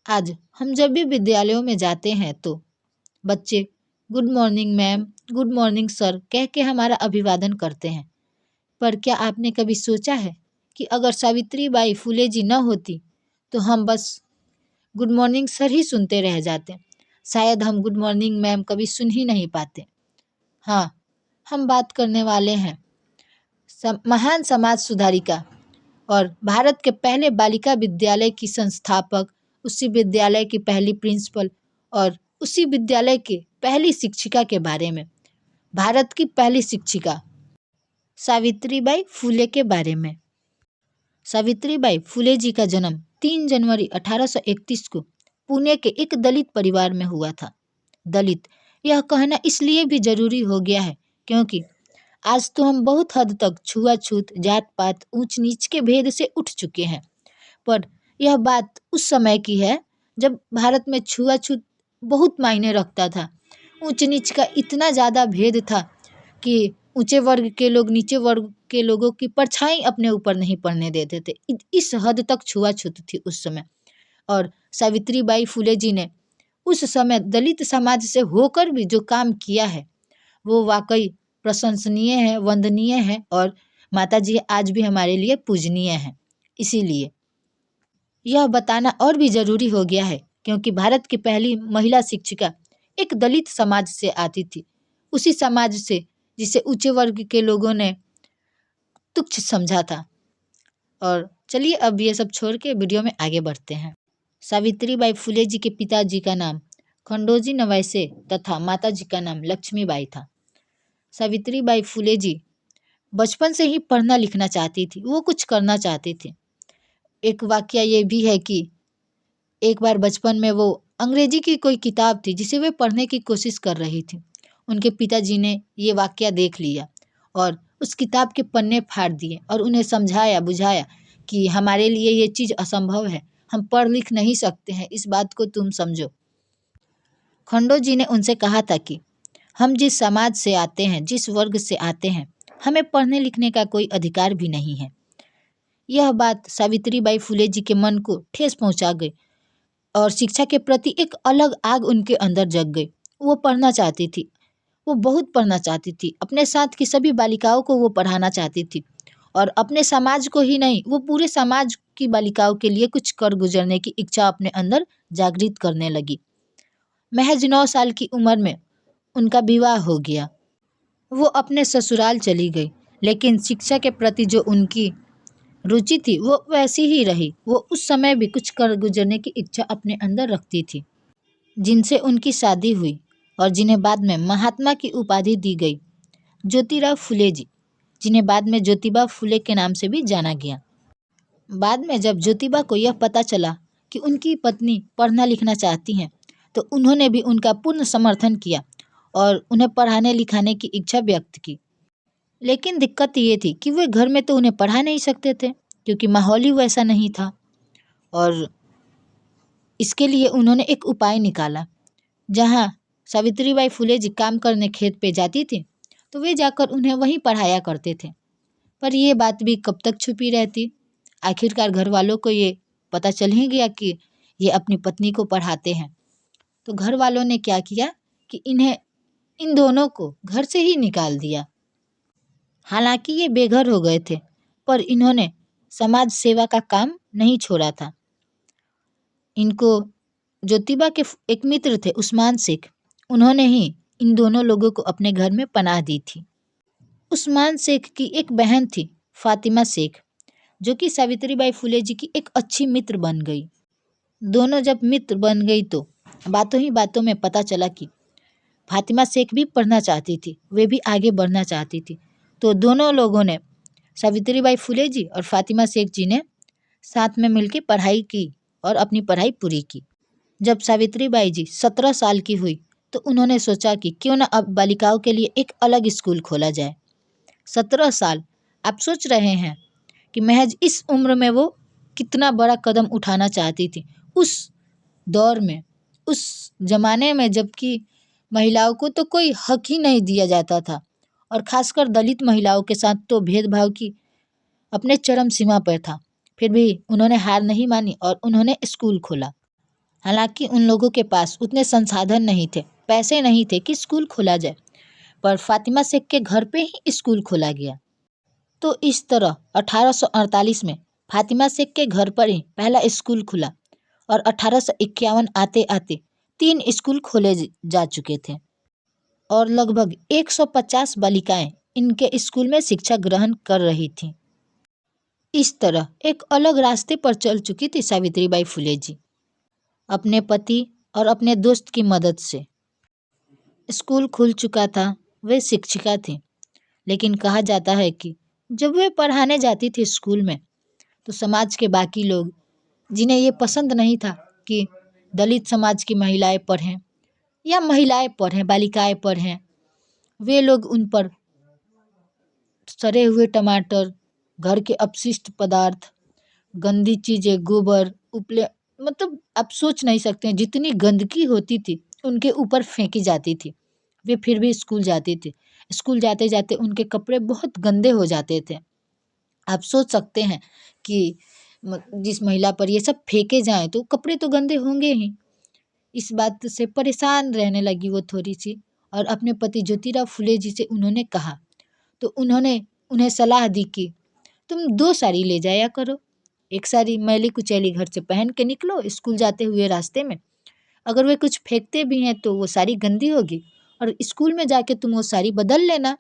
आज हम जब भी विद्यालयों में जाते हैं तो बच्चे good morning ma'am, good morning sir कह के हमारा अभिवादन करते हैं। पर क्या आपने कभी सोचा है कि अगर सावित्रीबाई फुले जी न होती तो हम बस गुड मॉर्निंग सर ही सुनते रह जाते। शायद हम गुड मॉर्निंग मैम कभी सुन ही नहीं पाते। हाँ, हम बात करने वाले हैं महान समाज सुधारिका और भारत के पहले बालिका विद्यालय की संस्थापक, उसी विद्यालय की पहली प्रिंसिपल और उसी विद्यालय की पहली शिक्षिका के बारे में। भारत की पहली शिक्षिका सावित्रीबाई फुले के बारे में। सावित्रीबाई फुले जी का जन्म 3 जनवरी 1831 को पुणे के एक दलित परिवार में हुआ था। दलित यह कहना इसलिए भी जरूरी हो गया है क्योंकि आज तो हम बहुत हद तक छुआछूत, जात पात, ऊंच नीच के भेद से उठ चुके हैं, पर यह बात उस समय की है जब भारत में छुआछूत बहुत मायने रखता था। ऊंच नीच का इतना ज़्यादा भेद था कि ऊंचे वर्ग के लोग नीचे वर्ग के लोगों की परछाई अपने ऊपर नहीं पड़ने देते थे। इस हद तक छुआछूत थी उस समय। और सावित्रीबाई फुले जी ने उस समय दलित समाज से होकर भी जो काम किया है वो वाकई प्रशंसनीय है, वंदनीय है और माताजी आज भी हमारे लिए पूजनीय है। इसीलिए यह बताना और भी ज़रूरी हो गया है क्योंकि भारत की पहली महिला शिक्षिका एक दलित समाज से आती थी, उसी समाज से जिसे ऊंचे वर्ग के लोगों ने तुच्छ समझा था। और चलिए अब ये सब छोड़ के वीडियो में आगे बढ़ते हैं। सावित्रीबाई फुले जी के पिताजी का नाम खंडोजी नवैसे तथा माताजी का नाम लक्ष्मीबाई था। सावित्रीबाई फुले जी बचपन से ही पढ़ना लिखना चाहती थी, वो कुछ करना चाहती थी। एक वाकया ये भी है कि एक बार बचपन में वो अंग्रेजी की कोई किताब थी जिसे वे पढ़ने की कोशिश कर रही थी। उनके पिताजी ने ये वाकया देख लिया और उस किताब के पन्ने फाड़ दिए और उन्हें समझाया बुझाया कि हमारे लिए ये चीज़ असंभव है, हम पढ़ लिख नहीं सकते हैं, इस बात को तुम समझो। खंडो जी ने उनसे कहा था कि हम जिस समाज से आते हैं, जिस वर्ग से आते हैं, हमें पढ़ने लिखने का कोई अधिकार भी नहीं है। यह बात सावित्रीबाई फुले जी के मन को ठेस पहुंचा गई और शिक्षा के प्रति एक अलग आग उनके अंदर जग गई। वो पढ़ना चाहती थी, वो बहुत पढ़ना चाहती थी। अपने साथ की सभी बालिकाओं को वो पढ़ाना चाहती थी और अपने समाज को ही नहीं, वो पूरे समाज की बालिकाओं के लिए कुछ कर गुजरने की इच्छा अपने अंदर जागृत करने लगी। महज 9 साल की उम्र में उनका विवाह हो गया। वो अपने ससुराल चली गई, लेकिन शिक्षा के प्रति जो उनकी रुचि थी वो वैसी ही रही। वो उस समय भी कुछ कर गुजरने की इच्छा अपने अंदर रखती थी। जिनसे उनकी शादी हुई और जिन्हें बाद में महात्मा की उपाधि दी गई, ज्योतिराव फुले जी, जिन्हें बाद में ज्योतिबा फुले के नाम से भी जाना गया। बाद में जब ज्योतिबा को यह पता चला कि उनकी पत्नी पढ़ना लिखना चाहती हैं, तो उन्होंने भी उनका पूर्ण समर्थन किया और उन्हें पढ़ाने लिखाने की इच्छा व्यक्त की। लेकिन दिक्कत ये थी कि वे घर में तो उन्हें पढ़ा नहीं सकते थे क्योंकि माहौल ही वैसा नहीं था। और इसके लिए उन्होंने एक उपाय निकाला। जहाँ सावित्रीबाई फुले जी काम करने खेत पे जाती थी तो वे जाकर उन्हें वहीं पढ़ाया करते थे। पर ये बात भी कब तक छुपी रहती। आखिरकार घर वालों को ये पता चल ही गया कि ये अपनी पत्नी को पढ़ाते हैं। तो घर वालों ने क्या किया कि इन दोनों को घर से ही निकाल दिया। हालांकि ये बेघर हो गए थे, पर इन्होंने समाज सेवा का काम नहीं छोड़ा था। इनको ज्योतिबा के एक मित्र थे उस्मान शेख, उन्होंने ही इन दोनों लोगों को अपने घर में पनाह दी थी। उस्मान शेख की एक बहन थी फातिमा शेख, जो कि सावित्रीबाई फुले जी की एक अच्छी मित्र बन गई। दोनों जब मित्र बन गई तो बातों ही बातों में पता चला कि फातिमा शेख भी पढ़ना चाहती थी, वे भी आगे बढ़ना चाहती थी। तो दोनों लोगों ने, सावित्रीबाई फुले जी और फातिमा शेख जी ने साथ में मिलकर पढ़ाई की और अपनी पढ़ाई पूरी की। जब सावित्रीबाई जी 17 साल की हुई तो उन्होंने सोचा कि क्यों न अब बालिकाओं के लिए एक अलग स्कूल खोला जाए। 17 साल, आप सोच रहे हैं कि महज इस उम्र में वो कितना बड़ा कदम उठाना चाहती थी। उस दौर में, उस जमाने में जबकि महिलाओं को तो कोई हक ही नहीं दिया जाता था और खासकर दलित महिलाओं के साथ तो भेदभाव की अपने चरम सीमा पर था। फिर भी उन्होंने हार नहीं मानी और उन्होंने स्कूल खोला। हालांकि उन लोगों के पास उतने संसाधन नहीं थे, पैसे नहीं थे कि स्कूल खोला जाए, पर फातिमा शेख के घर पे ही स्कूल खोला गया। तो इस तरह 1848 में फातिमा शेख के घर पर ही पहला स्कूल खुला और 1851 आते आते 3 स्कूल खोले जा चुके थे और लगभग 150 बालिकाएं इनके स्कूल में शिक्षा ग्रहण कर रही थीं। इस तरह एक अलग रास्ते पर चल चुकी थी सावित्रीबाई फुले जी। अपने पति और अपने दोस्त की मदद से स्कूल खुल चुका था। वे शिक्षिका थी, लेकिन कहा जाता है कि जब वे पढ़ाने जाती थी स्कूल में, तो समाज के बाकी लोग, जिन्हें ये पसंद नहीं था कि दलित समाज की महिलाएं पढ़ें या महिलाएं पढ़ें, बालिकाएं पढ़ें, वे लोग उन पर सड़े हुए टमाटर, घर के अपशिष्ट पदार्थ, गंदी चीज़ें, गोबर, उपले, मतलब आप सोच नहीं सकते हैं जितनी गंदगी होती थी उनके ऊपर फेंकी जाती थी। वे फिर भी स्कूल जाते थे। स्कूल जाते जाते उनके कपड़े बहुत गंदे हो जाते थे। आप सोच सकते हैं कि जिस महिला पर ये सब फेंके जाएं तो कपड़े तो गंदे होंगे ही। इस बात से परेशान रहने लगी वो थोड़ी सी और अपने पति ज्योतिराव फुले जी से उन्होंने कहा, तो उन्होंने उन्हें सलाह दी कि तुम 2 साड़ी ले जाया करो। एक साड़ी मैली कुचैली घर से पहन के निकलो स्कूल जाते हुए रास्ते में, अगर वे कुछ फेंकते भी हैं तो वो साड़ी गंदी होगी और स्कूल में जाके तुम वो साड़ी बदल लेना।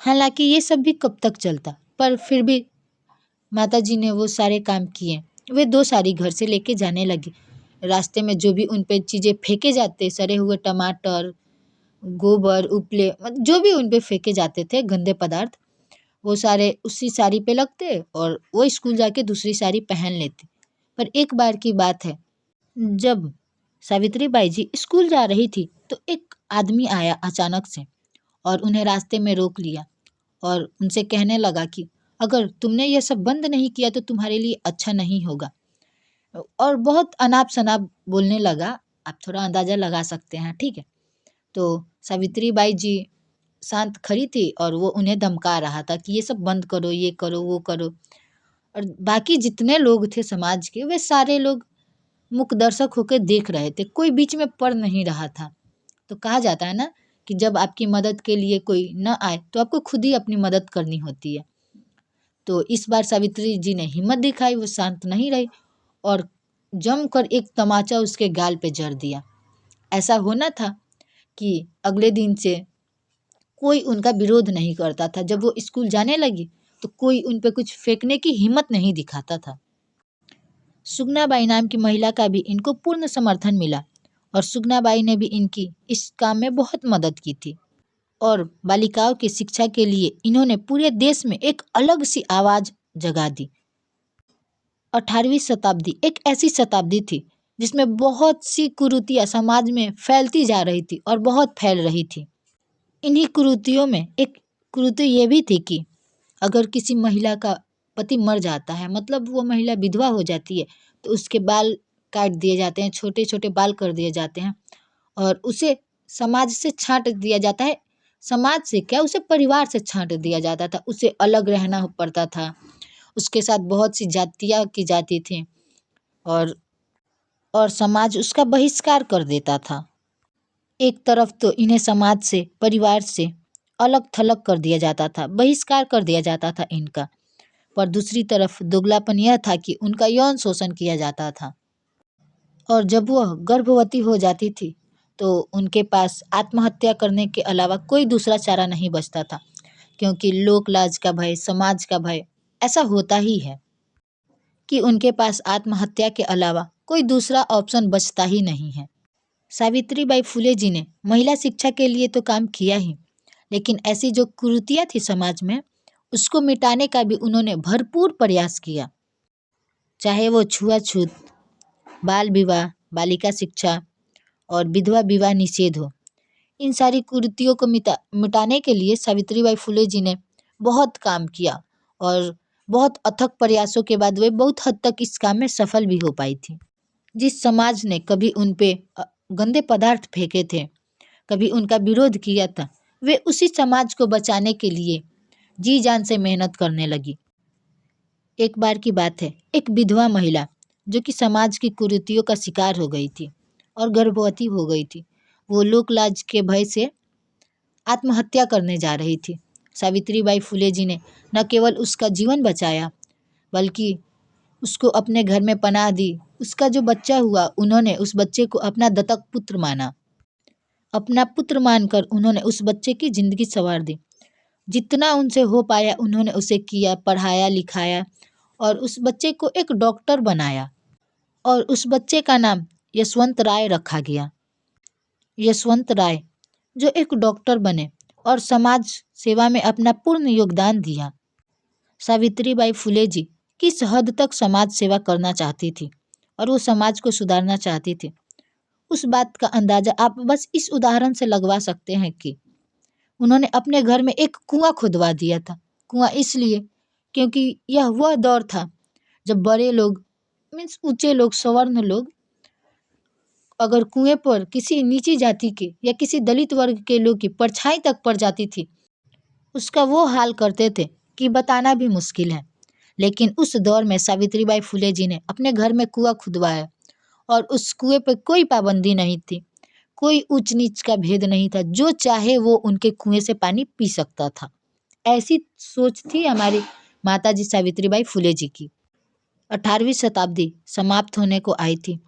हालांकि ये सब भी कब तक चलता, पर फिर भी माताजी ने वो सारे काम किए। वे 2 साड़ी घर से लेके जाने लगी। रास्ते में जो भी उन पे चीज़ें फेंके जाते, सड़े हुए टमाटर, गोबर, उपले, जो भी उन पे फेंके जाते थे गंदे पदार्थ, वो सारे उसी साड़ी पे लगते और वो स्कूल जाके दूसरी साड़ी पहन लेती। पर एक बार की बात है, जब सावित्रीबाई जी स्कूल जा रही थी तो एक आदमी आया अचानक से और उन्हें रास्ते में रोक लिया और उनसे कहने लगा कि अगर तुमने यह सब बंद नहीं किया तो तुम्हारे लिए अच्छा नहीं होगा, और बहुत अनाप शनाप बोलने लगा। आप थोड़ा अंदाज़ा लगा सकते हैं, ठीक है। तो सावित्रीबाई जी शांत खड़ी थी और वो उन्हें धमका रहा था कि ये सब बंद करो, ये करो, वो करो। और बाकी जितने लोग थे समाज के, वे सारे लोग मूक दर्शक होकर देख रहे थे, कोई बीच में पड़ नहीं रहा था। तो कहा जाता है ना कि जब आपकी मदद के लिए कोई न आए तो आपको खुद ही अपनी मदद करनी होती है। तो इस बार सावित्री जी ने हिम्मत दिखाई, वो शांत नहीं रही और जमकर एक तमाचा उसके गाल पे जड़ दिया। ऐसा होना था कि अगले दिन से कोई उनका विरोध नहीं करता था। जब वो स्कूल जाने लगी तो कोई उन पे कुछ फेंकने की हिम्मत नहीं दिखाता था। सुगनाबाई नाम की महिला का भी इनको पूर्ण समर्थन मिला और सुगनाबाई ने भी इनकी इस काम में बहुत मदद की थी और बालिकाओं की शिक्षा के लिए इन्होंने पूरे देश में एक अलग सी आवाज़ जगा दी। 18वीं शताब्दी एक ऐसी शताब्दी थी जिसमें बहुत सी कुरीतियाँ समाज में फैलती जा रही थी और बहुत फैल रही थी। इन्हीं कुरीतियों में एक कुरीति ये भी थी कि अगर किसी महिला का पति मर जाता है, मतलब वो महिला विधवा हो जाती है, तो उसके बाल काट दिए जाते हैं, छोटे छोटे बाल कर दिए जाते हैं और उसे समाज से छांट दिया जाता है। समाज से क्या, उसे परिवार से छांट दिया जाता था, उसे अलग रहना पड़ता था। उसके साथ बहुत सी जातियाँ की जाती थी और समाज उसका बहिष्कार कर देता था। एक तरफ तो इन्हें समाज से, परिवार से अलग थलग कर दिया जाता था, बहिष्कार कर दिया जाता था इनका, पर दूसरी तरफ दोगलापन यह था कि उनका यौन शोषण किया जाता था और जब वह गर्भवती हो जाती थी तो उनके पास आत्महत्या करने के अलावा कोई दूसरा चारा नहीं बचता था, क्योंकि लोक लाज का भय, समाज का भय ऐसा होता ही है कि उनके पास आत्महत्या के अलावा कोई दूसरा ऑप्शन बचता ही नहीं है। सावित्रीबाई फुले जी ने महिला शिक्षा के लिए तो काम किया ही, लेकिन ऐसी जो कुरीतियाँ थी समाज में, उसको मिटाने का भी उन्होंने भरपूर प्रयास किया। चाहे वो छुआछूत, बाल विवाह, बालिका शिक्षा और विधवा विवाह निषेध हो, इन सारी कुरीतियों को मिटाने के लिए सावित्रीबाई फुले जी ने बहुत काम किया और बहुत अथक प्रयासों के बाद वे बहुत हद तक इस काम में सफल भी हो पाई थी। जिस समाज ने कभी उन पे गंदे पदार्थ फेंके थे, कभी उनका विरोध किया था, वे उसी समाज को बचाने के लिए जी जान से मेहनत करने लगी। एक बार की बात है, एक विधवा महिला जो कि समाज की कुरीतियों का शिकार हो गई थी और गर्भवती हो गई थी। वो लोक लाज के भय से आत्महत्या करने जा रही थी। सावित्रीबाई फुले जी ने न केवल उसका जीवन बचाया, बल्कि उसको अपने घर में पनाह दी। उसका जो बच्चा हुआ, उन्होंने उस बच्चे को अपना दत्तक पुत्र माना। अपना पुत्र मानकर उन्होंने उस बच्चे की ज़िंदगी संवार दी। जितना उनसे हो पाया उन्होंने उसे किया, पढ़ाया लिखाया और उस बच्चे को एक डॉक्टर बनाया और उस बच्चे का नाम यशवंत राय रखा गया। यशवंत राय जो एक डॉक्टर बने और समाज सेवा में अपना पूर्ण योगदान दिया। सावित्रीबाई फुले जी किस हद तक समाज सेवा करना चाहती थी और वो समाज को सुधारना चाहती थी, उस बात का अंदाज़ा आप बस इस उदाहरण से लगवा सकते हैं कि उन्होंने अपने घर में एक कुआं खुदवा दिया था। कुआं इसलिए क्योंकि यह वह दौर था जब बड़े लोग मीन्स ऊंचे लोग, सवर्ण लोग अगर कुएं पर किसी नीची जाति के या किसी दलित वर्ग के लोग की परछाई तक पड़ जाती थी, उसका वो हाल करते थे कि बताना भी मुश्किल है। लेकिन उस दौर में सावित्रीबाई फुले जी ने अपने घर में कुआं खुदवाया और उस कुएं पर कोई पाबंदी नहीं थी, कोई ऊंच नीच का भेद नहीं था। जो चाहे वो उनके कुएं से पानी पी सकता था। ऐसी सोच थी हमारी माताजी सावित्रीबाई फुले जी की। 18वीं शताब्दी समाप्त होने को आई थी।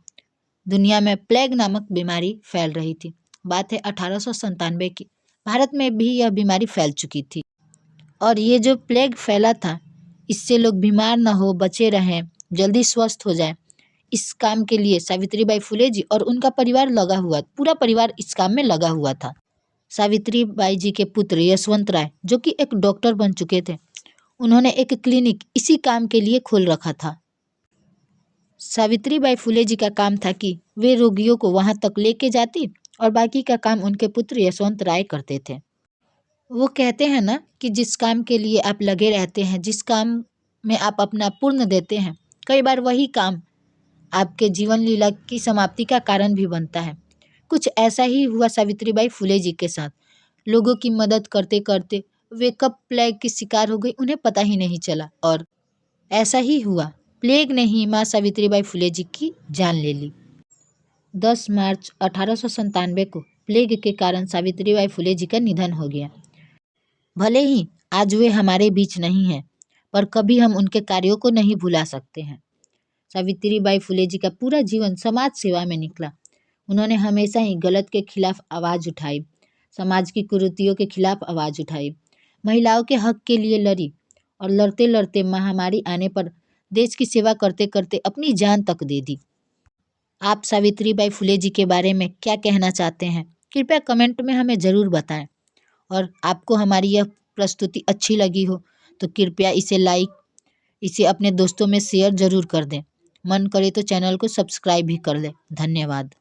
दुनिया में प्लेग नामक बीमारी फैल रही थी। बात है 1897 की। भारत में भी यह बीमारी फैल चुकी थी और ये जो प्लेग फैला था, इससे लोग बीमार न हो, बचे रहें, जल्दी स्वस्थ हो जाए, इस काम के लिए सावित्रीबाई फुले जी और उनका परिवार लगा हुआ, पूरा परिवार इस काम में लगा हुआ था। सावित्रीबाई जी के पुत्र यशवंत राय जो कि एक डॉक्टर बन चुके थे, उन्होंने एक क्लिनिक इसी काम के लिए खोल रखा था। सावित्रीबाई फुले जी का काम था कि वे रोगियों को वहां तक लेके जाती और बाकी का काम उनके पुत्र यशवंत राय करते थे। वो कहते हैं ना कि जिस काम के लिए आप लगे रहते हैं, जिस काम में आप अपना पूर्ण देते हैं, कई बार वही काम आपके जीवन लीला की समाप्ति का कारण भी बनता है। कुछ ऐसा ही हुआ सावित्रीबाई फुले जी के साथ। लोगों की मदद करते करते वे कब प्लेग की शिकार हो गई उन्हें पता ही नहीं चला और ऐसा ही हुआ, प्लेग ने ही माँ सावित्रीबाई फुले जी की जान ले ली। 10 मार्च 1897 को प्लेग के कारण सावित्रीबाई फुले जी का निधन हो गया। भले ही आज वे हमारे बीच नहीं हैं, पर कभी हम उनके कार्यों को नहीं भुला सकते हैं। सावित्रीबाई फुले जी का पूरा जीवन समाज सेवा में निकला। उन्होंने हमेशा ही गलत के खिलाफ आवाज़ उठाई, समाज की कुरीतियों के खिलाफ आवाज़ उठाई, महिलाओं के हक के लिए लड़ी और लड़ते लड़ते महामारी आने पर देश की सेवा करते करते अपनी जान तक दे दी। आप सावित्रीबाई फुले जी के बारे में क्या कहना चाहते हैं? कृपया कमेंट में हमें ज़रूर बताएं। और आपको हमारी यह प्रस्तुति अच्छी लगी हो तो कृपया इसे लाइक, इसे अपने दोस्तों में शेयर ज़रूर कर दें। मन करे तो चैनल को सब्सक्राइब भी कर लें। धन्यवाद।